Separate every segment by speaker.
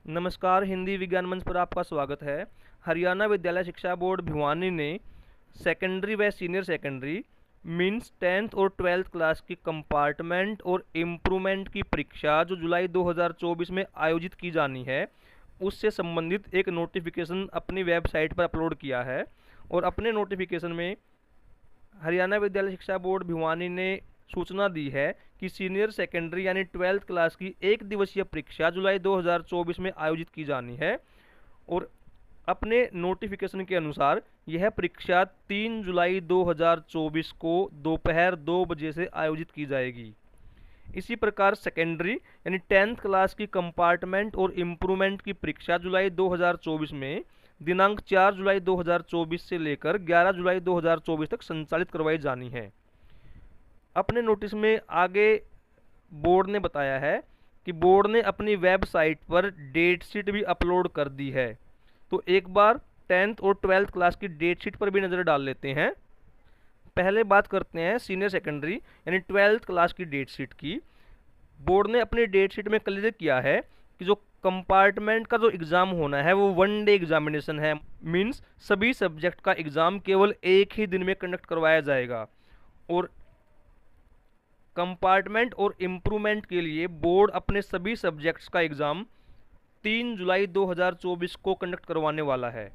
Speaker 1: नमस्कार, हिंदी विज्ञान मंच पर आपका स्वागत है। हरियाणा विद्यालय शिक्षा बोर्ड भिवानी ने सेकेंडरी व सीनियर सेकेंडरी मीन्स 10th और 12th क्लास की कंपार्टमेंट और इम्प्रूवमेंट की परीक्षा जो जुलाई 2024 में आयोजित की जानी है, उससे संबंधित एक नोटिफिकेशन अपनी वेबसाइट पर अपलोड किया है। और अपने नोटिफिकेशन में हरियाणा विद्यालय शिक्षा बोर्ड भिवानी ने सूचना दी है कि सीनियर सेकेंडरी यानी 12th क्लास की एक दिवसीय परीक्षा जुलाई 2024 में आयोजित की जानी है। और अपने नोटिफिकेशन के अनुसार यह परीक्षा 3 जुलाई 2024 को दोपहर 2 बजे से आयोजित की जाएगी। इसी प्रकार सेकेंडरी यानी 10th क्लास की कंपार्टमेंट और इम्प्रूवमेंट की परीक्षा जुलाई 2024 में दिनांक 4 जुलाई 2024 से लेकर 11 जुलाई 2024 तक संचालित करवाई जानी है। अपने नोटिस में आगे बोर्ड ने बताया है कि बोर्ड ने अपनी वेबसाइट पर डेट शीट भी अपलोड कर दी है। तो एक बार 10th और 12th क्लास की डेट शीट पर भी नज़र डाल लेते हैं। पहले बात करते हैं सीनियर सेकेंडरी यानी 12th क्लास की डेट शीट की। बोर्ड ने अपनी डेट शीट में क्लियर किया है कि जो कंपार्टमेंट का जो एग्ज़ाम होना है वो 1 डे एग्जामिनेशन है। मीन्स सभी सब्जेक्ट का एग्ज़ाम केवल एक ही दिन में कंडक्ट करवाया जाएगा। और कंपार्टमेंट और इम्प्रूवमेंट के लिए बोर्ड अपने सभी सब्जेक्ट्स का एग्ज़ाम 3 जुलाई 2024 को कंडक्ट करवाने वाला है।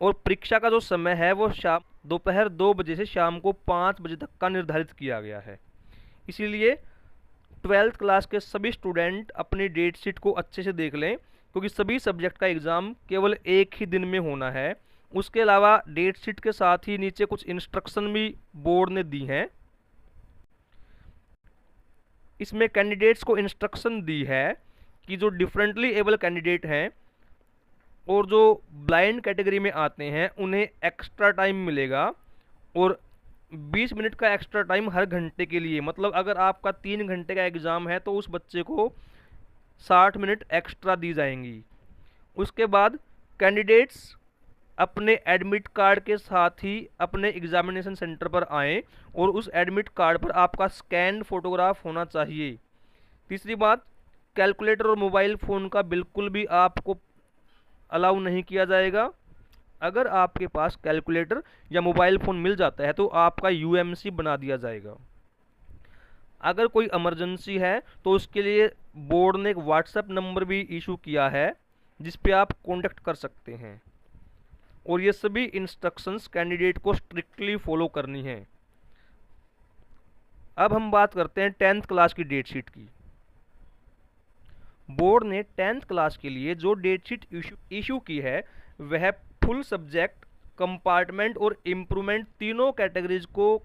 Speaker 1: और परीक्षा का जो समय है वो दोपहर 2 बजे से शाम को 5 बजे तक का निर्धारित किया गया है। इसीलिए 12th क्लास के सभी स्टूडेंट अपनी डेट शीट को अच्छे से देख लें, क्योंकि सभी सब्जेक्ट का एग्ज़ाम केवल एक ही दिन में होना है। उसके अलावा डेट शीट के साथ ही नीचे कुछ इंस्ट्रक्शन भी बोर्ड ने दी हैं। इसमें कैंडिडेट्स को इंस्ट्रक्शन दी है कि जो डिफरेंटली एबल कैंडिडेट हैं और जो ब्लाइंड कैटेगरी में आते हैं उन्हें एक्स्ट्रा टाइम मिलेगा। और 20 मिनट का एक्स्ट्रा टाइम हर घंटे के लिए, मतलब अगर आपका 3 घंटे का एग्ज़ाम है तो उस बच्चे को 60 मिनट एक्स्ट्रा दी जाएंगी। उसके बाद कैंडिडेट्स अपने एडमिट कार्ड के साथ ही अपने एग्जामिनेशन सेंटर पर आएँ और उस एडमिट कार्ड पर आपका स्कैन फोटोग्राफ होना चाहिए। तीसरी बात, कैलकुलेटर और मोबाइल फ़ोन का बिल्कुल भी आपको अलाउ नहीं किया जाएगा। अगर आपके पास कैलकुलेटर या मोबाइल फ़ोन मिल जाता है तो आपका यूएमसी बना दिया जाएगा। अगर कोई इमरजेंसी है तो उसके लिए बोर्ड ने एक व्हाट्सएप नंबर भी इशू किया है जिस पे आप कॉन्टेक्ट कर सकते हैं। और ये सभी इंस्ट्रक्शंस कैंडिडेट को स्ट्रिक्टली फॉलो करनी है। अब हम बात करते हैं 10th क्लास की डेट शीट की। बोर्ड ने 10th क्लास के लिए जो डेट शीट इशू की है वह फुल सब्जेक्ट, कंपार्टमेंट और इम्प्रूवमेंट तीनों कैटेगरीज को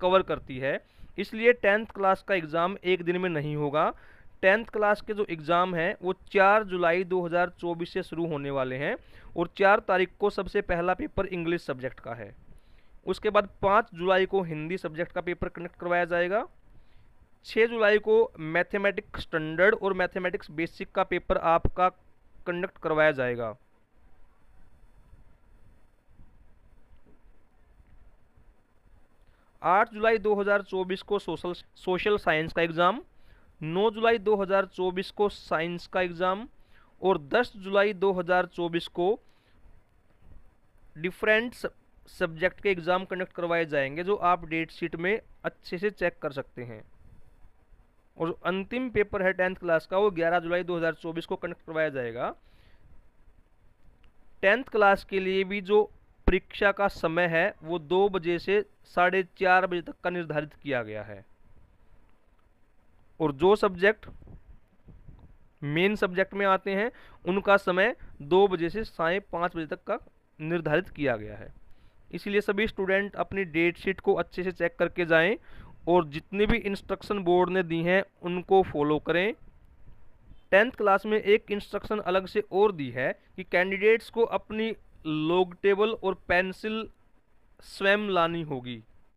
Speaker 1: कवर करती है। इसलिए 10th क्लास का एग्ज़ाम एक दिन में नहीं होगा। 10th क्लास के जो एग्ज़ाम हैं वो 4 जुलाई 2024 से शुरू होने वाले हैं और 4 तारीख को सबसे पहला पेपर इंग्लिश सब्जेक्ट का है। उसके बाद 5 जुलाई को हिंदी सब्जेक्ट का पेपर कंडक्ट करवाया जाएगा। 6 जुलाई को मैथमेटिक्स स्टैंडर्ड और मैथमेटिक्स बेसिक का पेपर आपका कंडक्ट करवाया जाएगा। 8 जुलाई 2024 को सोशल साइंस का एग्ज़ाम, 9 जुलाई 2024 को साइंस का एग्ज़ाम और 10 जुलाई 2024 को डिफरेंट सब्जेक्ट के एग्ज़ाम कंडक्ट करवाए जाएंगे, जो आप डेट शीट में अच्छे से चेक कर सकते हैं। और जो अंतिम पेपर है 10th क्लास का वो 11 जुलाई 2024 को कंडक्ट करवाया जाएगा। 10th क्लास के लिए भी जो परीक्षा का समय है वो 2 बजे से 4:30 बजे तक का निर्धारित किया गया है। और जो सब्जेक्ट मेन सब्जेक्ट में आते हैं उनका समय 2 बजे से 5:30 बजे तक का निर्धारित किया गया है। इसलिए सभी स्टूडेंट अपनी डेट शीट को अच्छे से चेक करके जाएं और जितने भी इंस्ट्रक्शन बोर्ड ने दी हैं उनको फॉलो करें। 10th क्लास में एक इंस्ट्रक्शन अलग से और दी है कि कैंडिडेट्स को अपनी लॉग टेबल और पेंसिल स्वयं लानी होगी।